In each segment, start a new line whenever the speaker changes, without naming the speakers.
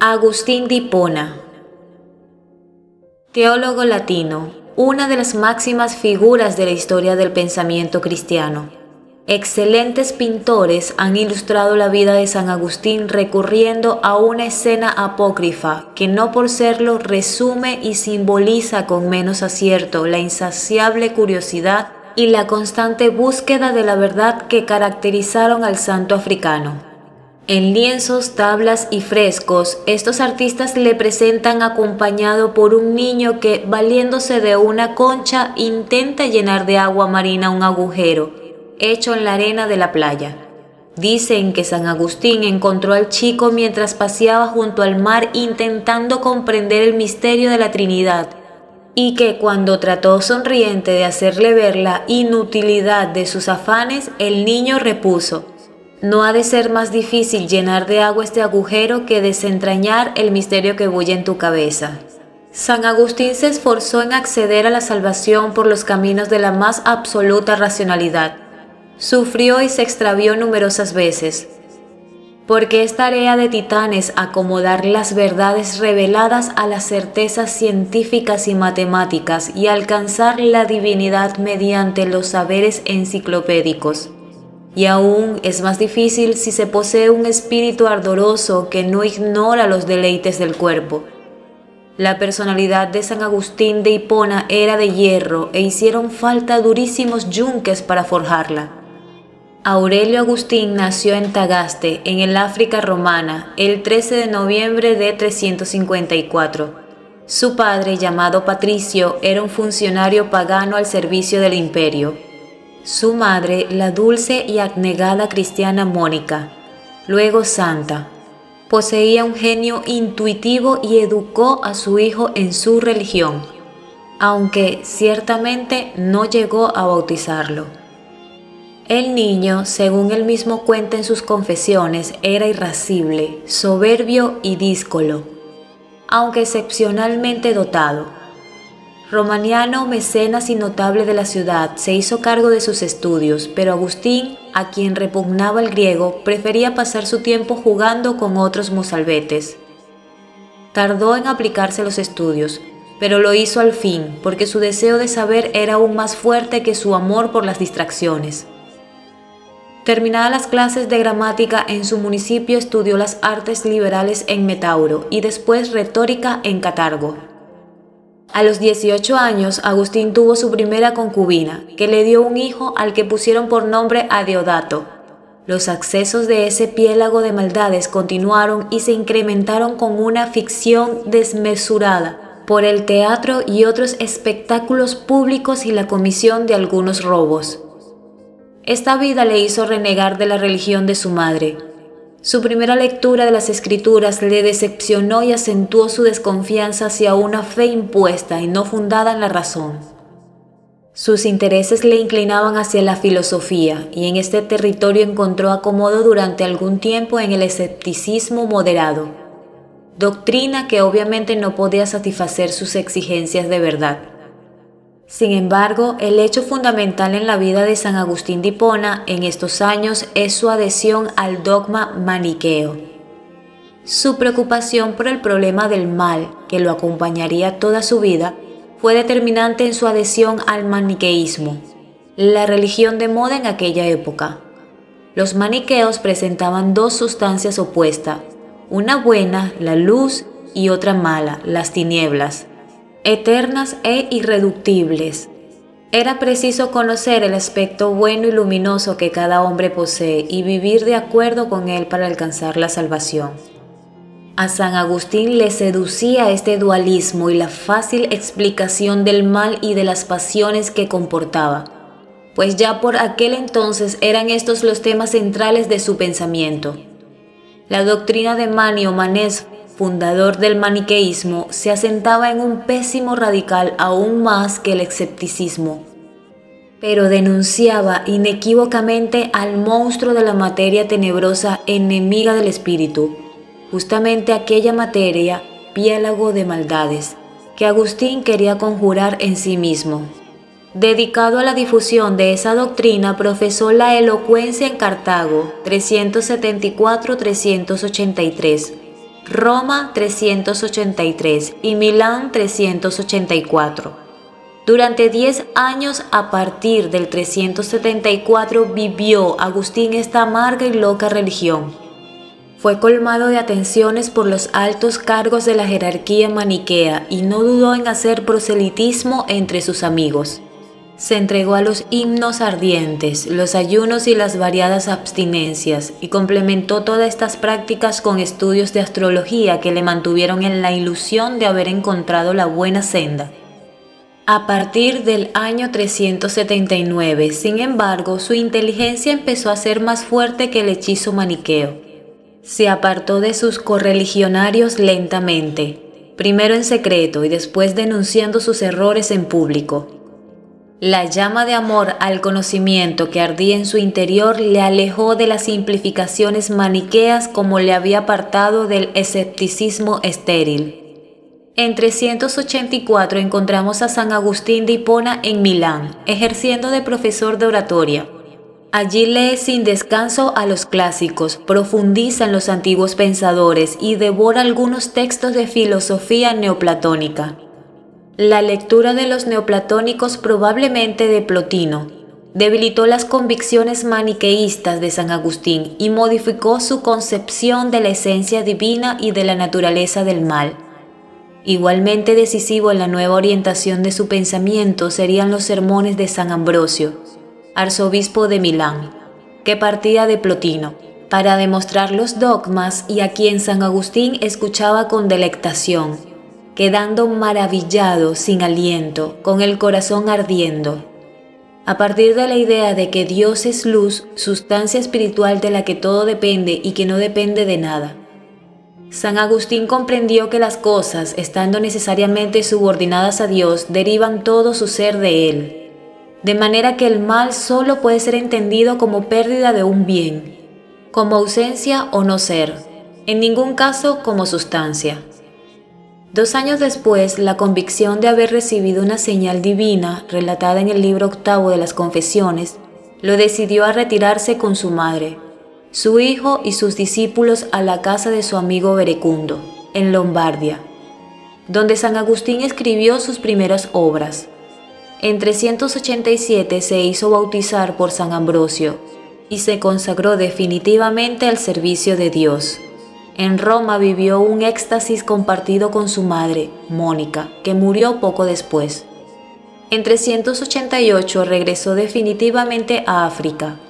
Agustín de Hipona, teólogo latino, una de las máximas figuras de la historia del pensamiento cristiano. Excelentes pintores han ilustrado la vida de San Agustín recurriendo a una escena apócrifa que no por serlo resume y simboliza con menos acierto la insaciable curiosidad y la constante búsqueda de la verdad que caracterizaron al santo africano. En lienzos, tablas y frescos, estos artistas le presentan acompañado por un niño que, valiéndose de una concha, intenta llenar de agua marina un agujero, hecho en la arena de la playa. Dicen que San Agustín encontró al chico mientras paseaba junto al mar intentando comprender el misterio de la Trinidad, y que cuando trató sonriente de hacerle ver la inutilidad de sus afanes, el niño repuso: «No ha de ser más difícil llenar de agua este agujero que desentrañar el misterio que bulle en tu cabeza». San Agustín se esforzó en acceder a la salvación por los caminos de la más absoluta racionalidad. Sufrió y se extravió numerosas veces, porque es tarea de titanes acomodar las verdades reveladas a las certezas científicas y matemáticas y alcanzar la divinidad mediante los saberes enciclopédicos. Y aún es más difícil si se posee un espíritu ardoroso que no ignora los deleites del cuerpo. La personalidad de San Agustín de Hipona era de hierro e hicieron falta durísimos yunques para forjarla. Aurelio Agustín nació en Tagaste, en el África romana, el 13 de noviembre de 354. Su padre, llamado Patricio, era un funcionario pagano al servicio del imperio. Su madre, la dulce y abnegada cristiana Mónica, luego santa, poseía un genio intuitivo y educó a su hijo en su religión, aunque ciertamente no llegó a bautizarlo. El niño, según él mismo cuenta en sus confesiones, era irascible, soberbio y díscolo, aunque excepcionalmente dotado. Romaniano, mecenas y notable de la ciudad, se hizo cargo de sus estudios, pero Agustín, a quien repugnaba el griego, prefería pasar su tiempo jugando con otros mozalbetes. Tardó en aplicarse a los estudios, pero lo hizo al fin, porque su deseo de saber era aún más fuerte que su amor por las distracciones. Terminadas las clases de gramática en su municipio, estudió las artes liberales en Metauro y después retórica en Catargo. A los 18 años, Agustín tuvo su primera concubina, que le dio un hijo al que pusieron por nombre Adeodato. Los accesos de ese piélago de maldades continuaron y se incrementaron con una ficción desmesurada por el teatro y otros espectáculos públicos y la comisión de algunos robos. Esta vida le hizo renegar de la religión de su madre. Su primera lectura de las Escrituras le decepcionó y acentuó su desconfianza hacia una fe impuesta y no fundada en la razón. Sus intereses le inclinaban hacia la filosofía y en este territorio encontró acomodo durante algún tiempo en el escepticismo moderado, doctrina que obviamente no podía satisfacer sus exigencias de verdad. Sin embargo, el hecho fundamental en la vida de San Agustín de Hipona en estos años es su adhesión al dogma maniqueo. Su preocupación por el problema del mal, que lo acompañaría toda su vida, fue determinante en su adhesión al maniqueísmo, la religión de moda en aquella época. Los maniqueos presentaban dos sustancias opuestas, una buena, la luz, y otra mala, las tinieblas, eternas e irreductibles. Era preciso conocer el aspecto bueno y luminoso que cada hombre posee y vivir de acuerdo con él para alcanzar la salvación. A San Agustín le seducía este dualismo y la fácil explicación del mal y de las pasiones que comportaba, pues ya por aquel entonces eran estos los temas centrales de su pensamiento. La doctrina de Manio Manés, fundador del maniqueísmo, se asentaba en un pésimo radical aún más que el escepticismo, pero denunciaba inequívocamente al monstruo de la materia tenebrosa enemiga del espíritu, justamente aquella materia, piélago de maldades, que Agustín quería conjurar en sí mismo. Dedicado a la difusión de esa doctrina, profesó la elocuencia en Cartago, 374-383, Roma 383 y Milán 384. Durante 10 años a partir del 374 vivió Agustín esta amarga y loca religión. Fue colmado de atenciones por los altos cargos de la jerarquía maniquea y no dudó en hacer proselitismo entre sus amigos. Se entregó a los himnos ardientes, los ayunos y las variadas abstinencias, y complementó todas estas prácticas con estudios de astrología que le mantuvieron en la ilusión de haber encontrado la buena senda. A partir del año 379, sin embargo, su inteligencia empezó a ser más fuerte que el hechizo maniqueo. Se apartó de sus correligionarios lentamente, primero en secreto y después denunciando sus errores en público. La llama de amor al conocimiento que ardía en su interior le alejó de las simplificaciones maniqueas como le había apartado del escepticismo estéril. En 384 encontramos a San Agustín de Hipona en Milán, ejerciendo de profesor de oratoria. Allí lee sin descanso a los clásicos, profundiza en los antiguos pensadores y devora algunos textos de filosofía neoplatónica. La lectura de los neoplatónicos, probablemente de Plotino, debilitó las convicciones maniqueístas de San Agustín y modificó su concepción de la esencia divina y de la naturaleza del mal. Igualmente decisivo en la nueva orientación de su pensamiento serían los sermones de San Ambrosio, arzobispo de Milán, que partía de Plotino, para demostrar los dogmas y a quien San Agustín escuchaba con delectación, quedando maravillado, sin aliento, con el corazón ardiendo. A partir de la idea de que Dios es luz, sustancia espiritual de la que todo depende y que no depende de nada, San Agustín comprendió que las cosas, estando necesariamente subordinadas a Dios, derivan todo su ser de Él, de manera que el mal solo puede ser entendido como pérdida de un bien, como ausencia o no ser, en ningún caso como sustancia. 2 años después, la convicción de haber recibido una señal divina, relatada en el libro 8 de las Confesiones, lo decidió a retirarse con su madre, su hijo y sus discípulos a la casa de su amigo Verecundo, en Lombardia, donde San Agustín escribió sus primeras obras. En 387 se hizo bautizar por San Ambrosio y se consagró definitivamente al servicio de Dios. En Roma vivió un éxtasis compartido con su madre, Mónica, que murió poco después. En 388 regresó definitivamente a África.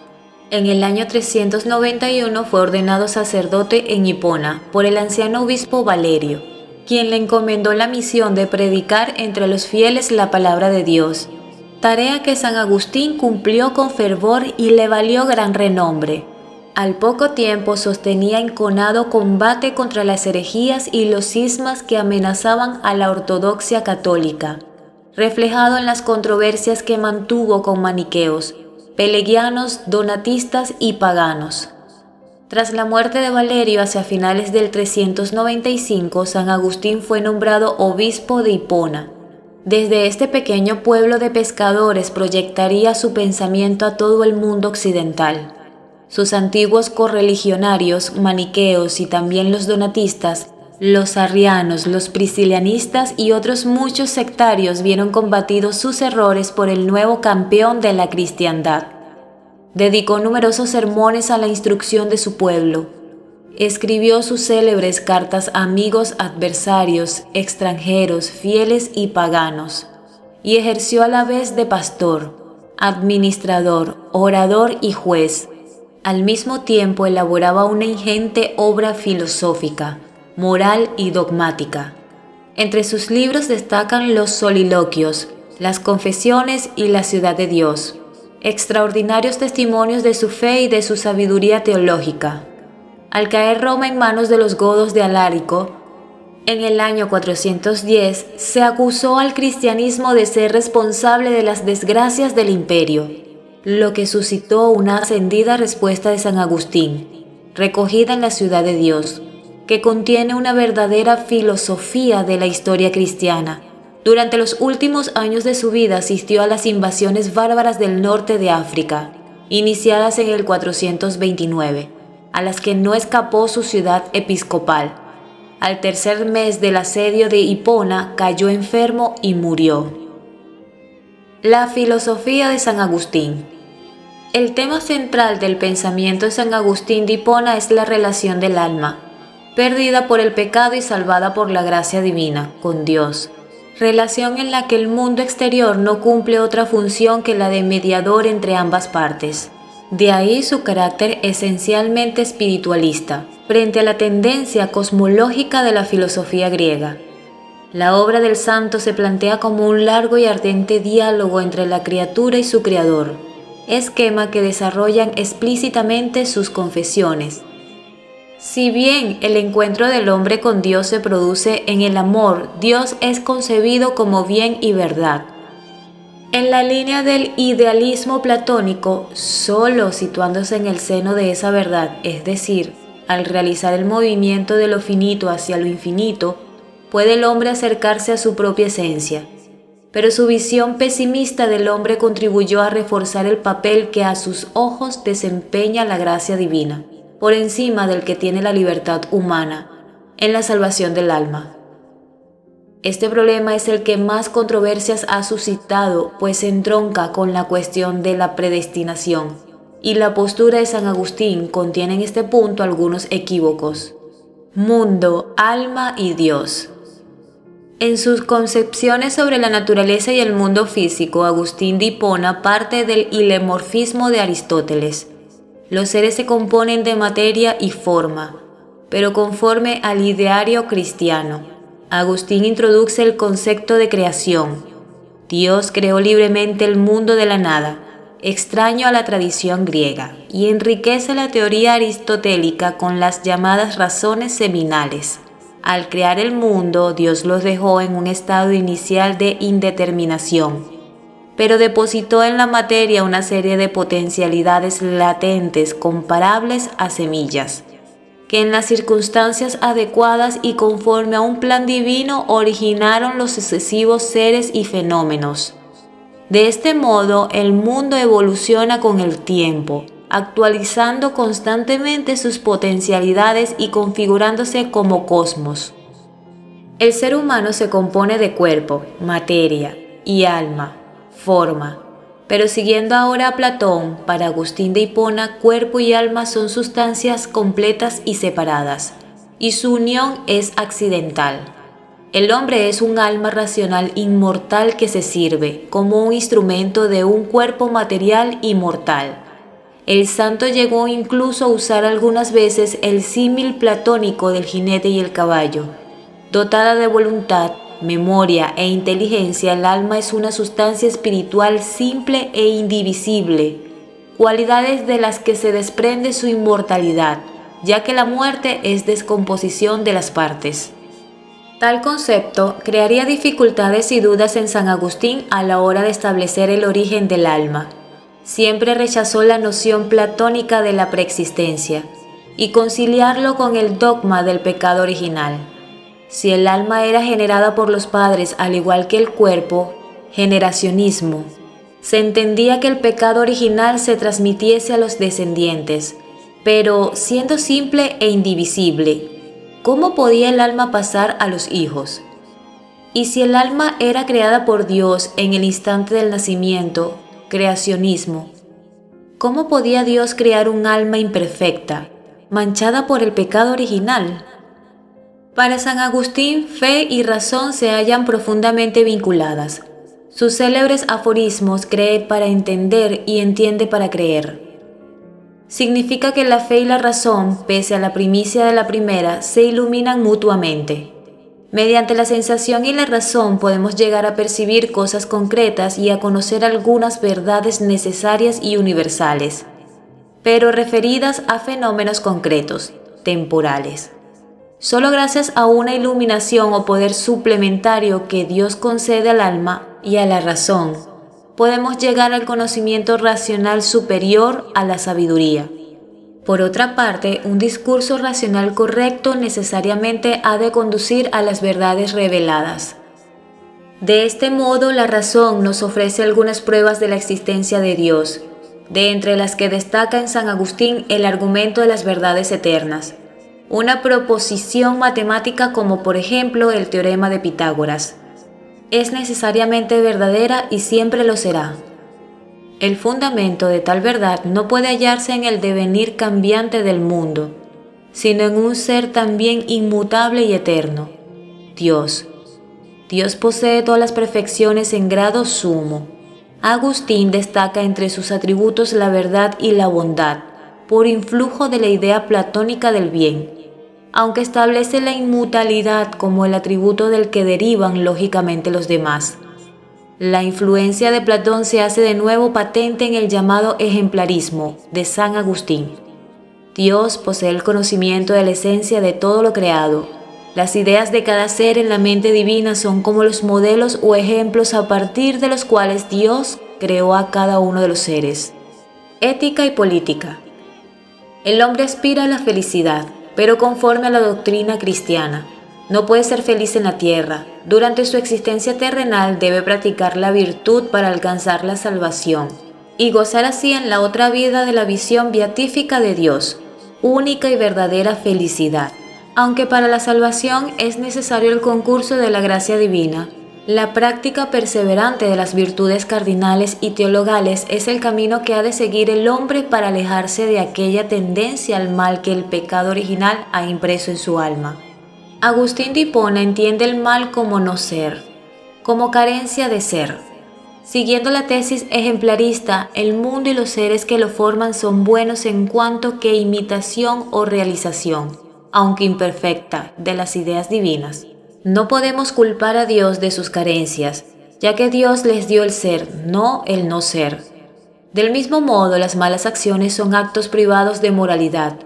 En el año 391 fue ordenado sacerdote en Hipona por el anciano obispo Valerio, quien le encomendó la misión de predicar entre los fieles la palabra de Dios, tarea que San Agustín cumplió con fervor y le valió gran renombre. Al poco tiempo sostenía enconado combate contra las herejías y los cismas que amenazaban a la ortodoxia católica, reflejado en las controversias que mantuvo con maniqueos, pelagianos, donatistas y paganos. Tras la muerte de Valerio hacia finales del 395, San Agustín fue nombrado obispo de Hipona. Desde este pequeño pueblo de pescadores proyectaría su pensamiento a todo el mundo occidental. Sus antiguos correligionarios, maniqueos y también los donatistas, los arrianos, los priscilianistas y otros muchos sectarios vieron combatidos sus errores por el nuevo campeón de la cristiandad. Dedicó numerosos sermones a la instrucción de su pueblo. Escribió sus célebres cartas a amigos, adversarios, extranjeros, fieles y paganos, y ejerció a la vez de pastor, administrador, orador y juez. Al mismo tiempo elaboraba una ingente obra filosófica, moral y dogmática. Entre sus libros destacan los soliloquios, las confesiones y la ciudad de Dios, extraordinarios testimonios de su fe y de su sabiduría teológica. Al caer Roma en manos de los godos de Alárico, en el año 410 se acusó al cristianismo de ser responsable de las desgracias del imperio, lo que suscitó una ascendida respuesta de San Agustín, recogida en la Ciudad de Dios, que contiene una verdadera filosofía de la historia cristiana. Durante los últimos años de su vida asistió a las invasiones bárbaras del norte de África, iniciadas en el 429, a las que no escapó su ciudad episcopal. al tercer mes del asedio de Hipona, cayó enfermo y murió. La filosofía de San Agustín. El tema central del pensamiento de San Agustín de Hipona es la relación del alma, perdida por el pecado y salvada por la gracia divina, con Dios. Relación en la que el mundo exterior no cumple otra función que la de mediador entre ambas partes. De ahí su carácter esencialmente espiritualista, frente a la tendencia cosmológica de la filosofía griega. La obra del santo se plantea como un largo y ardente diálogo entre la criatura y su creador, esquema que desarrollan explícitamente sus confesiones. Si bien el encuentro del hombre con Dios se produce en el amor, Dios es concebido como bien y verdad. En la línea del idealismo platónico, solo situándose en el seno de esa verdad, es decir, al realizar el movimiento de lo finito hacia lo infinito, puede el hombre acercarse a su propia esencia. Pero su visión pesimista del hombre contribuyó a reforzar el papel que a sus ojos desempeña la gracia divina, por encima del que tiene la libertad humana, en la salvación del alma. Este problema es el que más controversias ha suscitado, pues entronca con la cuestión de la predestinación, y la postura de San Agustín contiene en este punto algunos equívocos. Mundo, alma y Dios. En sus concepciones sobre la naturaleza y el mundo físico, Agustín de Hipona parte del hilemorfismo de Aristóteles. Los seres se componen de materia y forma, pero conforme al ideario cristiano. Agustín introduce el concepto de creación. Dios creó libremente el mundo de la nada, extraño a la tradición griega, y enriquece la teoría aristotélica con las llamadas razones seminales. Al crear el mundo, Dios los dejó en un estado inicial de indeterminación, pero depositó en la materia una serie de potencialidades latentes comparables a semillas, que en las circunstancias adecuadas y conforme a un plan divino originaron los sucesivos seres y fenómenos. De este modo, el mundo evoluciona con el tiempo, actualizando constantemente sus potencialidades y configurándose como cosmos. El ser humano se compone de cuerpo, materia y alma, forma. Pero siguiendo ahora a Platón, para Agustín de Hipona, cuerpo y alma son sustancias completas y separadas, y su unión es accidental. El hombre es un alma racional inmortal que se sirve como un instrumento de un cuerpo material y mortal. El santo llegó incluso a usar algunas veces el símil platónico del jinete y el caballo. Dotada de voluntad, memoria e inteligencia, el alma es una sustancia espiritual simple e indivisible, cualidades de las que se desprende su inmortalidad, ya que la muerte es descomposición de las partes. Tal concepto crearía dificultades y dudas en San Agustín a la hora de establecer el origen del alma. Siempre rechazó la noción platónica de la preexistencia y conciliarlo con el dogma del pecado original. Si el alma era generada por los padres al igual que el cuerpo, generacionismo, se entendía que el pecado original se transmitiese a los descendientes, pero siendo simple e indivisible, ¿cómo podía el alma pasar a los hijos? Y si el alma era creada por Dios en el instante del nacimiento, creacionismo, ¿cómo podía Dios crear un alma imperfecta, manchada por el pecado original? Para San Agustín, fe y razón se hallan profundamente vinculadas. Sus célebres aforismos "cree para entender y entiende para creer" significa que la fe y la razón, pese a la primicia de la primera, se iluminan mutuamente. Mediante la sensación y la razón podemos llegar a percibir cosas concretas y a conocer algunas verdades necesarias y universales, pero referidas a fenómenos concretos, temporales. Solo gracias a una iluminación o poder suplementario que Dios concede al alma y a la razón, podemos llegar al conocimiento racional superior a la sabiduría. Por otra parte, un discurso racional correcto necesariamente ha de conducir a las verdades reveladas. De este modo, la razón nos ofrece algunas pruebas de la existencia de Dios, de entre las que destaca en San Agustín el argumento de las verdades eternas. una proposición matemática como por ejemplo el teorema de Pitágoras. Es necesariamente verdadera y siempre lo será. El fundamento de tal verdad no puede hallarse en el devenir cambiante del mundo, sino en un ser también inmutable y eterno, Dios. Dios posee todas las perfecciones en grado sumo. Agustín destaca entre sus atributos la verdad y la bondad, por influjo de la idea platónica del bien, aunque establece la inmutabilidad como el atributo del que derivan lógicamente los demás. La influencia de Platón se hace de nuevo patente en el llamado ejemplarismo de San Agustín. Dios posee el conocimiento de la esencia de todo lo creado. Las ideas de cada ser en la mente divina son como los modelos o ejemplos a partir de los cuales Dios creó a cada uno de los seres. Ética y política. El hombre aspira a la felicidad, pero conforme a la doctrina cristiana. No puede ser feliz en la tierra. Durante su existencia terrenal debe practicar la virtud para alcanzar la salvación y gozar así en la otra vida de la visión beatífica de Dios, única y verdadera felicidad. Aunque para la salvación es necesario el concurso de la gracia divina, la práctica perseverante de las virtudes cardinales y teologales es el camino que ha de seguir el hombre para alejarse de aquella tendencia al mal que el pecado original ha impreso en su alma. Agustín de Hipona entiende el mal como no ser, como carencia de ser. Siguiendo la tesis ejemplarista, el mundo y los seres que lo forman son buenos en cuanto que imitación o realización, aunque imperfecta, de las ideas divinas. No podemos culpar a Dios de sus carencias, ya que Dios les dio el ser, no el no ser. Del mismo modo, las malas acciones son actos privados de moralidad.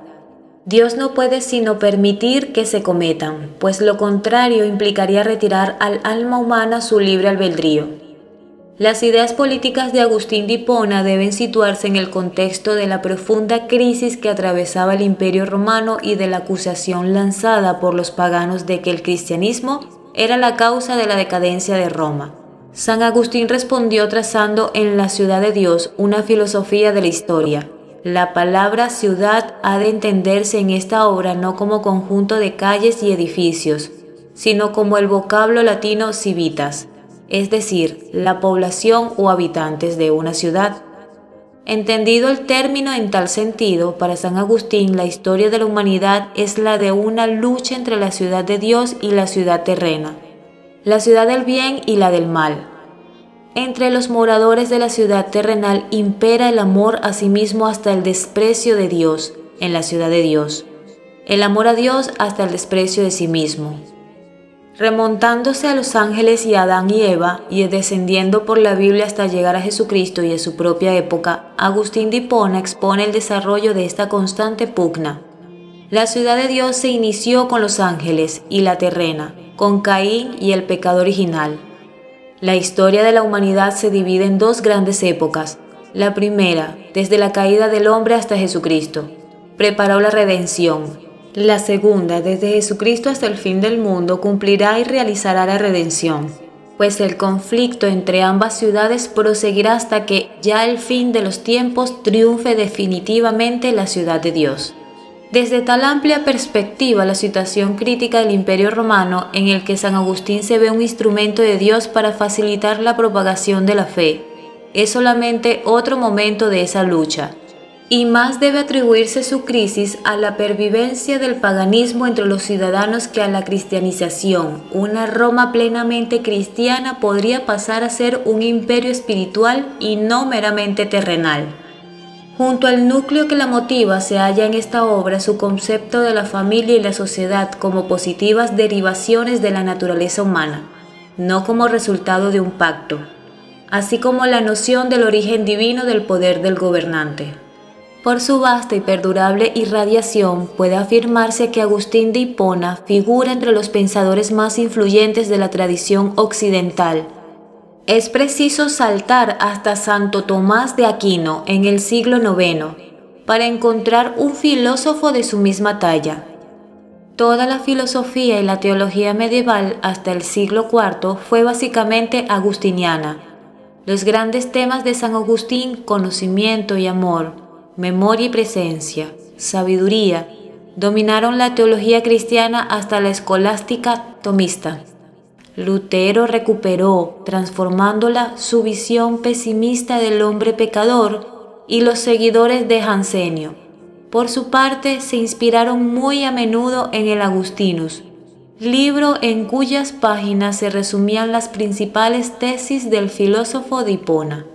Dios no puede sino permitir que se cometan, pues lo contrario implicaría retirar al alma humana su libre albedrío. Las ideas políticas de Agustín de Hipona deben situarse en el contexto de la profunda crisis que atravesaba el Imperio Romano y de la acusación lanzada por los paganos de que el cristianismo era la causa de la decadencia de Roma. San Agustín respondió trazando en La ciudad de Dios una filosofía de la historia. La palabra ciudad ha de entenderse en esta obra no como conjunto de calles y edificios, sino como el vocablo latino civitas, es decir, la población o habitantes de una ciudad. Entendido el término en tal sentido, para San Agustín la historia de la humanidad es la de una lucha entre la ciudad de Dios y la ciudad terrena, la ciudad del bien y la del mal. Entre los moradores de la ciudad terrenal impera el amor a sí mismo hasta el desprecio de Dios en la ciudad de Dios, el amor a Dios hasta el desprecio de sí mismo. Remontándose a los ángeles y a Adán y Eva y descendiendo por la Biblia hasta llegar a Jesucristo y a su propia época, Agustín de Hipona expone el desarrollo de esta constante pugna. La ciudad de Dios se inició con los ángeles y la terrena, con Caín y el pecado original. La historia de la humanidad se divide en dos grandes épocas. La primera, desde la caída del hombre hasta Jesucristo, preparó la redención. La segunda, desde Jesucristo hasta el fin del mundo, cumplirá y realizará la redención, pues el conflicto entre ambas ciudades proseguirá hasta que, ya al fin de los tiempos, triunfe definitivamente la ciudad de Dios. Desde tal amplia perspectiva, la situación crítica del Imperio Romano, en el que San Agustín se ve un instrumento de Dios para facilitar la propagación de la fe, es solamente otro momento de esa lucha, y más debe atribuirse su crisis a la pervivencia del paganismo entre los ciudadanos que a la cristianización. Una Roma plenamente cristiana podría pasar a ser un imperio espiritual y no meramente terrenal. Junto al núcleo que la motiva se halla en esta obra su concepto de la familia y la sociedad como positivas derivaciones de la naturaleza humana, no como resultado de un pacto, así como la noción del origen divino del poder del gobernante. Por su vasta y perdurable irradiación, puede afirmarse que Agustín de Hipona figura entre los pensadores más influyentes de la tradición occidental. Es preciso saltar hasta Santo Tomás de Aquino en el siglo IX para encontrar un filósofo de su misma talla. Toda la filosofía y la teología medieval hasta el siglo IV fue básicamente agustiniana. Los grandes temas de San Agustín, conocimiento y amor, memoria y presencia, sabiduría, dominaron la teología cristiana hasta la escolástica tomista. Lutero recuperó, transformándola, su visión pesimista del hombre pecador, y los seguidores de Jansenio, por su parte, se inspiraron muy a menudo en el Agustinus, libro en cuyas páginas se resumían las principales tesis del filósofo de Hipona.